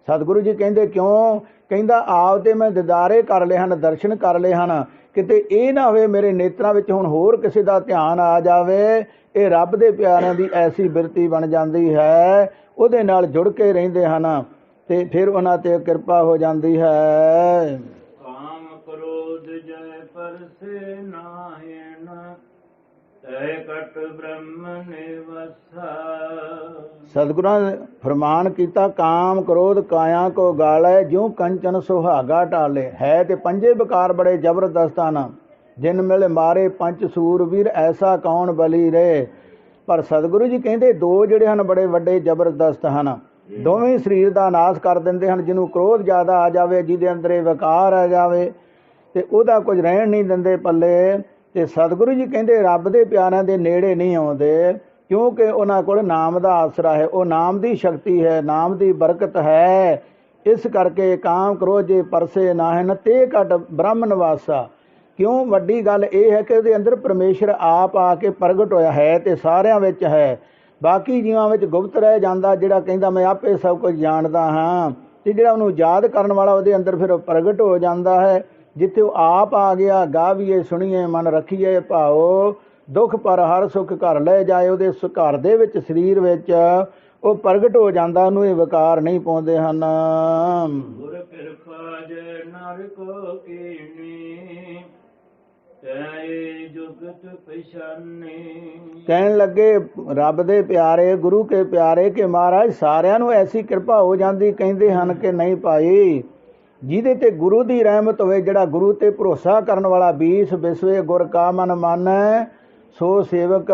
ਸਤਿਗੁਰੂ ਜੀ ਕਹਿੰਦੇ ਕਿਉਂ, ਕਹਿੰਦਾ ਆਪ ਤੇ ਮੈਂ ਦਿਦਾਰੇ ਕਰ ਲਏ ਹਨ, ਦਰਸ਼ਨ ਕਰ ਲਏ ਹਨ, ਕਿਤੇ ਇਹ ਨਾ ਹੋਵੇ ਮੇਰੇ ਨੇਤਰਾਂ ਵਿੱਚ ਹੁਣ ਹੋਰ ਕਿਸੇ ਦਾ ਧਿਆਨ ਆ ਜਾਵੇ। ਇਹ ਰੱਬ ਦੇ ਪਿਆਰਿਆਂ ਦੀ ਐਸੀ ਬਿਰਤੀ ਬਣ ਜਾਂਦੀ ਹੈ, ਉਹਦੇ ਨਾਲ ਜੁੜ ਕੇ ਰਹਿੰਦੇ ਹਨ ਤੇ ਫਿਰ ਉਹਨਾਂ ਤੇ ਕਿਰਪਾ ਹੋ ਜਾਂਦੀ ਹੈ। ਕਾਮ ਕ੍ਰੋਧ ਜੈ ਪਰਸੇ ਨਾਹਿਨ, ਤੈ ਕਟ ਬ੍ਰਹਮ ਨਿਵਸਾ। ਸਤਿਗੁਰਾਂ ਨੇ ਫਰਮਾਨ ਕੀਤਾ ਕਾਮ ਕ੍ਰੋਧ ਕਾਇਆ ਕੋ ਗਾਲੇ, ਜਿਉ ਕੰਚਨ ਸੁਹਾਗਾ ਟਾਲੇ। ਹੈ ਤੇ ਪੰਜੇ ਵਿਕਾਰ ਬੜੇ ਜ਼ਬਰਦਸਤ ਹਨ, ਜਿਨ ਮਿਲ ਮਾਰੇ ਪੰਜ ਸੂਰਬੀਰ, ਐਸਾ ਕੌਣ ਬਲੀ ਰਹੇ। ਪਰ ਸਤਿਗੁਰੂ ਜੀ ਕਹਿੰਦੇ ਦੋ ਜਿਹੜੇ ਹਨ ਬੜੇ ਵੱਡੇ ਜ਼ਬਰਦਸਤ ਹਨ, ਦੋਵੇਂ ਸਰੀਰ ਦਾ ਨਾਸ਼ ਕਰ ਦਿੰਦੇ ਹਨ। ਜਿਹਨੂੰ ਕ੍ਰੋਧ ਜ਼ਿਆਦਾ ਆ ਜਾਵੇ, ਜਿਹਦੇ ਅੰਦਰ ਇਹ ਵਿਕਾਰ ਆ ਜਾਵੇ, ਤੇ ਉਹਦਾ ਕੁਝ ਰਹਿਣ ਨਹੀਂ ਦਿੰਦੇ ਪੱਲੇ। ਤੇ ਸਤਿਗੁਰੂ ਜੀ ਕਹਿੰਦੇ ਰੱਬ ਦੇ ਪਿਆਰਿਆਂ ਦੇ ਨੇੜੇ ਨਹੀਂ ਆਉਂਦੇ, ਕਿਉਂਕਿ ਉਹਨਾਂ ਕੋਲ ਨਾਮ ਦਾ ਆਸਰਾ ਹੈ, ਉਹ ਨਾਮ ਦੀ ਸ਼ਕਤੀ ਹੈ, ਨਾਮ ਦੀ ਬਰਕਤ ਹੈ। ਇਸ ਕਰਕੇ ਕਾਮ ਕ੍ਰੋਧ ਜੇ ਪਰਸੇ ਨਾਹਿਨ, ਤੇ ਘਟ ਬ੍ਰਹਮ ਨਿਵਾਸਾ। ਕਿਉਂ, ਵੱਡੀ ਗੱਲ ਇਹ ਹੈ ਕਿ ਉਹਦੇ ਅੰਦਰ ਪਰਮੇਸ਼ਰ ਆਪ ਆ ਕੇ ਪ੍ਰਗਟ ਹੋਇਆ ਹੈ, ਤੇ ਸਾਰਿਆਂ ਵਿੱਚ ਹੈ। ਬਾਕੀ ਜੀਵਾਂ ਵਿੱਚ ਗੁਪਤ ਰਹਿ ਜਾਂਦਾ, ਜਿਹੜਾ ਕਹਿੰਦਾ ਮੈਂ ਆਪੇ ਸਭ ਕੁਝ ਜਾਣਦਾ ਹਾਂ, ਤੇ ਜਿਹੜਾ ਉਹਨੂੰ ਯਾਦ ਕਰਨ ਵਾਲਾ ਉਹਦੇ ਅੰਦਰ ਫਿਰ ਪ੍ਰਗਟ ਹੋ ਜਾਂਦਾ ਹੈ। ਜਿੱਥੇ ਉਹ ਆਪ ਆ ਗਿਆ, ਗਾਵੀਏ ਸੁਣੀਏ ਮਨ ਰੱਖੀਏ ਭਾਓ, ਦੁੱਖ ਪਰ ਹਰ ਸੁੱਖ ਘਰ ਲੈ ਜਾਏ। ਉਹਦੇ ਘਰ ਦੇ ਵਿੱਚ ਸਰੀਰ ਵਿੱਚ ਉਹ ਪ੍ਰਗਟ ਹੋ ਜਾਂਦਾ, ਉਹਨੂੰ ਇਹ ਵਿਕਾਰ ਨਹੀਂ ਪਾਉਂਦੇ ਹਨ। ਗੁਰ ਕਿਰਪਾ ਜੈ ਨਰ ਕੋ ਕੀਨੀ, ਤੈ ਜੁਗਤ ਪਛਾਨੇ। ਕਹਿਣ ਲੱਗੇ ਰੱਬ ਦੇ ਪਿਆਰੇ, ਗੁਰੂ ਕੇ ਪਿਆਰੇ, ਕਿ ਮਹਾਰਾਜ ਸਾਰਿਆਂ ਨੂੰ ਐਸੀ ਕਿਰਪਾ ਹੋ ਜਾਂਦੀ। ਕਹਿੰਦੇ ਹਨ ਕਿ ਨਹੀਂ ਭਾਈ, ਜਿਹਦੇ ਤੇ ਗੁਰੂ ਦੀ ਰਹਿਮਤ ਹੋਵੇ, ਜਿਹੜਾ ਗੁਰੂ ਤੇ ਭਰੋਸਾ ਕਰਨ ਵਾਲਾ, 20 ਵਿਸਵੇ ਗੁਰ ਕਾ ਮਨ ਮਾਨੈ, ਸੋ ਸੇਵਕ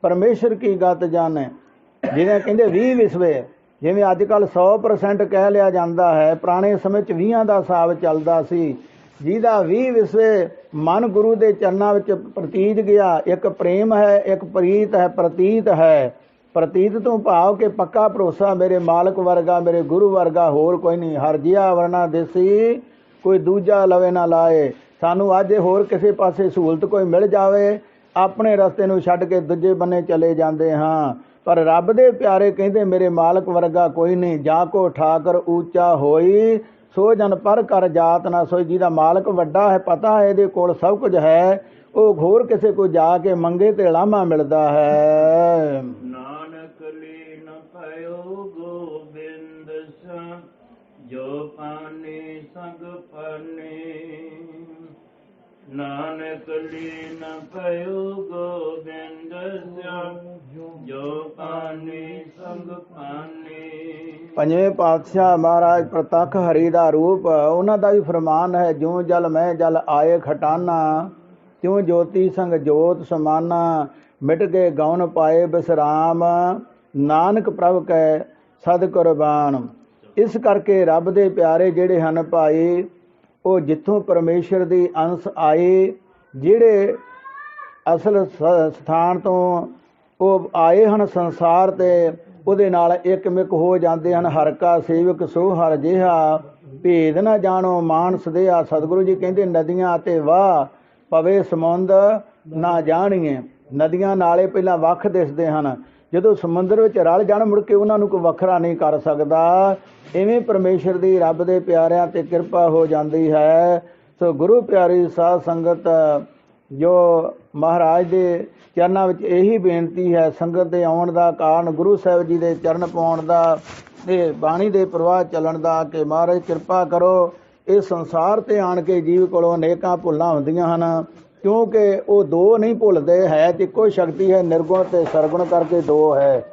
ਪਰਮੇਸ਼ਰ ਕੀ ਗਤ ਜਾਣੈ। ਜਿਵੇਂ ਕਹਿੰਦੇ 20 ਵਿਸਵੇ, ਜਿਵੇਂ ਅੱਜ ਕੱਲ੍ਹ 100% ਕਹਿ ਲਿਆ ਜਾਂਦਾ ਹੈ, ਪੁਰਾਣੇ ਸਮੇਂ 'ਚ 20 ਦਾ ਹਿਸਾਬ ਚੱਲਦਾ ਸੀ। ਜਿਹਦਾ 20 ਵਿਸਵੇ ਮਨ ਗੁਰੂ ਦੇ ਚਰਨਾਂ ਵਿੱਚ ਪ੍ਰਤੀਤ ਗਿਆ, ਇੱਕ ਪ੍ਰੇਮ ਹੈ, ਇੱਕ ਪ੍ਰੀਤ ਹੈ, ਪ੍ਰਤੀਤ ਹੈ। ਪ੍ਰਤੀਤ ਤੋਂ ਭਾਵ ਕਿ ਪੱਕਾ ਭਰੋਸਾ, ਮੇਰੇ ਮਾਲਕ ਵਰਗਾ, ਮੇਰੇ ਗੁਰੂ ਵਰਗਾ ਹੋਰ ਕੋਈ ਨਹੀਂ। ਹਰ ਜਿਆ ਵਰਨਾ ਦੇਸੀ, ਕੋਈ ਦੂਜਾ ਲਵੇ ਨਾ ਲਾਏ। ਸਾਨੂੰ ਅੱਜ ਹੋਰ ਕਿਸੇ ਪਾਸੇ ਸਹੂਲਤ ਕੋਈ ਮਿਲ ਜਾਵੇ, ਆਪਣੇ ਰਸਤੇ ਨੂੰ ਛੱਡ ਕੇ ਦੂਜੇ ਬੰਨੇ ਚਲੇ ਜਾਂਦੇ ਹਾਂ। ਪਰ ਰੱਬ ਦੇ ਪਿਆਰੇ ਕਹਿੰਦੇ ਮੇਰੇ ਮਾਲਕ ਵਰਗਾ ਕੋਈ ਨਹੀਂ। ਜਾ ਕੋ ਠਾਕਰ ਉੱਚਾ ਹੋਈ, ਸੋ ਜਨ ਪਰ ਕਰ ਜਾਤ ਨਾ ਸੋਈ। ਜਿਹਦਾ ਮਾਲਕ ਵੱਡਾ ਹੈ, ਪਤਾ ਹੈ ਇਹਦੇ ਕੋਲ ਸਭ ਕੁਝ ਹੈ, ਉਹ ਹੋਰ ਕਿਸੇ ਕੋ ਜਾ ਕੇ ਮੰਗੇ ਤੇ ਲਾਮਾ ਮਿਲਦਾ ਹੈ। ਨਾਨਕ ਲੀਨ ਭਇਓ ਗੋਬਿੰਦ ਸੰ, ਜੋ ਪਾਣੀ ਸੰਗ ਪਾਣੀ ਨਾਨਕ ਲੀਨ ਪਇਓ ਗੋਬਿੰਦ ਸਿਆਮ ਜੋ ਪਾਣੀ ਸੰਗ ਪਾਣੀ। ਪੰਜਵੇਂ ਪਾਤਸ਼ਾਹ ਮਹਾਰਾਜ ਪ੍ਰਤੱਖ ਹਰੀ ਦਾ ਰੂਪ, ਉਹਨਾਂ ਦਾ ਵੀ ਫਰਮਾਨ ਹੈ, ਜਿਉਂ ਜਲ ਮੈਂ ਜਲ ਆਏ ਖਟਾਨਾ, ਤਿਉਂ ਜੋਤੀ ਸੰਗ ਜੋਤ ਸਮਾਨਾ, ਮਿਟ ਕੇ ਗਉਨ ਪਾਏ ਬਿਸਰਾਮ, ਨਾਨਕ ਪ੍ਰਭ ਕੈ ਸਦ ਕੁਰਬਾਨ। ਇਸ ਕਰਕੇ ਰੱਬ ਦੇ ਪਿਆਰੇ ਜਿਹੜੇ ਹਨ ਭਾਈ, ਉਹ ਜਿੱਥੋਂ ਪਰਮੇਸ਼ਰ ਦੀ ਅੰਸ਼ ਆਏ, ਜਿਹੜੇ ਅਸਲ ਸਥਾਨ ਤੋਂ ਉਹ ਆਏ ਹਨ ਸੰਸਾਰ ਤੇ, ਉਹਦੇ ਨਾਲ ਇੱਕਮਿਕ ਹੋ ਜਾਂਦੇ ਹਨ। ਹਰ ਕਾ ਸੇਵਕ ਸੋ ਹਰ ਜਿਹਾ, ਭੇਦ ਨਾ ਜਾਣੋ ਮਾਨਸ ਦੇਹਾ। ਸਤਿਗੁਰੂ ਜੀ ਕਹਿੰਦੇ ਨਦੀਆਂ ਅਤੇ ਵਾਹ ਪਵੇ ਸਮੁੰਦ ਨਾ ਜਾਣੀਏ। ਨਦੀਆਂ ਨਾਲੇ ਪਹਿਲਾਂ ਵੱਖ ਦਿਸਦੇ ਹਨ, ਜਦੋਂ ਸਮੁੰਦਰ ਵਿੱਚ ਰਲ ਜਾਣ ਮੁੜ ਕੇ ਉਹਨਾਂ ਨੂੰ ਕੋਈ ਵੱਖਰਾ ਨਹੀਂ ਕਰ ਸਕਦਾ। ਇਵੇਂ ਪਰਮੇਸ਼ਰ ਦੀ ਰੱਬ ਦੇ ਪਿਆਰਿਆਂ ਤੇ ਕਿਰਪਾ ਹੋ ਜਾਂਦੀ ਹੈ। ਸੋ ਗੁਰੂ ਪਿਆਰੀ ਸਾਧ ਸੰਗਤ, ਜੋ ਮਹਾਰਾਜ ਦੇ ਚਰਨਾਂ ਵਿੱਚ ਇਹੀ ਬੇਨਤੀ ਹੈ, ਸੰਗਤ ਦੇ ਆਉਣ ਦਾ ਕਾਰਨ ਗੁਰੂ ਸਾਹਿਬ ਜੀ ਦੇ ਚਰਨ ਪਾਉਣ ਦਾ ਤੇ ਬਾਣੀ ਦੇ ਪ੍ਰਵਾਹ ਚੱਲਣ ਦਾ, ਕਿ ਮਹਾਰਾਜ ਕਿਰਪਾ ਕਰੋ। ਇਹ ਸੰਸਾਰ ਤੇ ਆਣ ਕੇ ਜੀਵ ਕੋਲੋਂ ਅਨੇਕਾਂ ਭੁੱਲਾਂ ਹੁੰਦੀਆਂ ਹਨ, ਕਿਉਂਕਿ ਉਹ ਦੋ ਨਹੀਂ ਭੁੱਲਦੇ, ਹੈ ਤੇ ਇੱਕੋ ਸ਼ਕਤੀ ਹੈ, ਨਿਰਗੁਣ ਤੇ ਸਰਗੁਣ ਕਰਕੇ ਦੋ ਹੈ।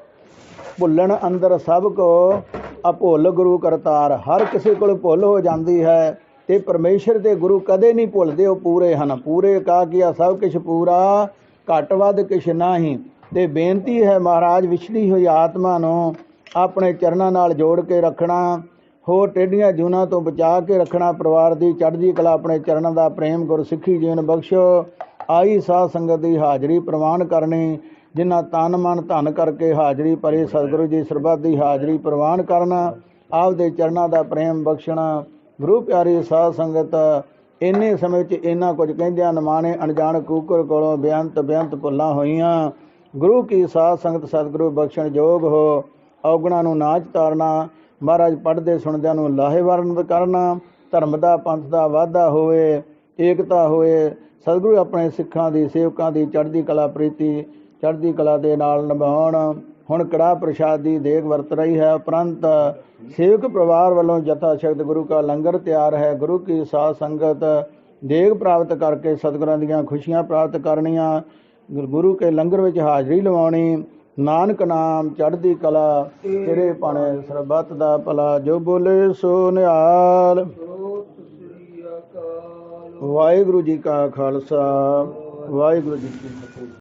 ਭੁੱਲਣ ਅੰਦਰ ਸਭ ਕੋ ਅਭੁੱਲ ਗੁਰੂ ਕਰਤਾਰ। ਹਰ ਕਿਸੇ ਕੋਲ ਭੁੱਲ ਹੋ ਜਾਂਦੀ ਹੈ, ਤੇ ਪਰਮੇਸ਼ਰ ਦੇ ਗੁਰੂ ਕਦੇ ਨਹੀਂ ਭੁੱਲਦੇ, ਉਹ ਪੂਰੇ ਹਨ। ਪੂਰੇ ਕਾ ਕੀਆ ਸਭ ਕੁਛ ਪੂਰਾ, ਘੱਟ ਵੱਧ ਕੁਛ ਨਹੀਂ। ਤੇ ਬੇਨਤੀ ਹੈ ਮਹਾਰਾਜ ਵਿਛੜੀ ਹੋਈ ਆਤਮਾ ਨੂੰ ਆਪਣੇ ਚਰਨਾਂ ਨਾਲ ਜੋੜ ਕੇ ਰੱਖਣਾ, ਹੋਰ ਟੇਢੀਆਂ ਜੂਨਾਂ ਤੋਂ ਬਚਾ ਕੇ ਰੱਖਣਾ, ਪਰਿਵਾਰ ਦੀ ਚੜ੍ਹਦੀ ਕਲਾ ਆਪਣੇ ਚਰਨਾਂ ਦਾ ਪ੍ਰੇਮ ਗੁਰਸਿੱਖੀ ਜੀਵਨ ਬਖਸ਼ੋ। ਆਈ ਸਾਧ ਸੰਗਤ ਦੀ ਹਾਜ਼ਰੀ ਪ੍ਰਵਾਨ ਕਰਨੀ, ਜਿਨ੍ਹਾਂ ਤਨ ਮਨ ਧਨ ਕਰਕੇ ਹਾਜ਼ਰੀ ਭਰੀ, ਸਤਿਗੁਰੂ ਜੀ ਸਰਬੱਤ ਦੀ ਹਾਜ਼ਰੀ ਪ੍ਰਵਾਨ ਕਰਨਾ, ਆਪਦੇ ਚਰਨਾਂ ਦਾ ਪ੍ਰੇਮ ਬਖਸ਼ਣਾ। ਗੁਰੂ ਪਿਆਰੀ ਸਾਧ ਸੰਗਤ, ਇੰਨੇ ਸਮੇਂ 'ਚ ਇੰਨਾ ਕੁਝ ਕਹਿੰਦਿਆਂ ਨਿਮਾਣੇ ਅਣਜਾਣ ਕੂਕਰ ਕੋਲੋਂ ਬੇਅੰਤ ਭੁੱਲਾਂ ਹੋਈਆਂ। ਗੁਰੂ ਕੀ ਸਾਧ ਸੰਗਤ ਸਤਿਗੁਰੂ ਬਖਸ਼ਣ ਯੋਗ ਹੋ, ਔਗਣਾਂ ਨੂੰ ਨਾਚ ਤਾਰਨਾ, ਮਹਾਰਾਜ ਪੜ੍ਹਦੇ ਸੁਣਦਿਆਂ ਨੂੰ ਲਾਹੇਵੰਦ ਕਰਨਾ, ਧਰਮ ਦਾ ਪੰਥ ਦਾ ਵਾਧਾ ਹੋਵੇ, ਏਕਤਾ ਹੋਵੇ। ਸਤਿਗੁਰੂ ਆਪਣੇ ਸਿੱਖਾਂ ਦੀ ਸੇਵਕਾਂ ਦੀ ਚੜ੍ਹਦੀ ਕਲਾ ਪ੍ਰੀਤੀ ਚੜ੍ਹਦੀ ਕਲਾ ਦੇ ਨਾਲ ਨਿਭਾਉਣ। ਹੁਣ ਕੜਾਹ ਪ੍ਰਸ਼ਾਦ ਦੀ ਦੇਗ ਵਰਤ ਰਹੀ ਹੈ, ਉਪਰੰਤ ਸੇਵਕ ਪਰਿਵਾਰ ਵੱਲੋਂ ਜਥਾ ਸ਼ਕਤ ਗੁਰੂ ਕਾ ਲੰਗਰ ਤਿਆਰ ਹੈ। ਗੁਰੂ ਕੀ ਸਾਧ ਸੰਗਤ ਦੇਗ ਪ੍ਰਾਪਤ ਕਰਕੇ ਸਤਿਗੁਰਾਂ ਦੀਆਂ ਖੁਸ਼ੀਆਂ ਪ੍ਰਾਪਤ ਕਰਨੀਆਂ, ਗੁਰੂ ਕੇ ਲੰਗਰ ਵਿੱਚ ਹਾਜ਼ਰੀ ਲਵਾਉਣੀ। ਨਾਨਕ ਨਾਮ ਚੜ੍ਹਦੀ ਕਲਾ, ਤੇਰੇ ਭਾਣੇ ਸਰਬੱਤ ਦਾ ਭਲਾ। ਜੋ ਬੋਲੇ ਸੋ ਨਿਹਾਲ। ਵਾਹਿਗੁਰੂ ਜੀ ਕਾ ਖਾਲਸਾ, ਵਾਹਿਗੁਰੂ ਜੀ ਕੀ ਫਤਿਹ।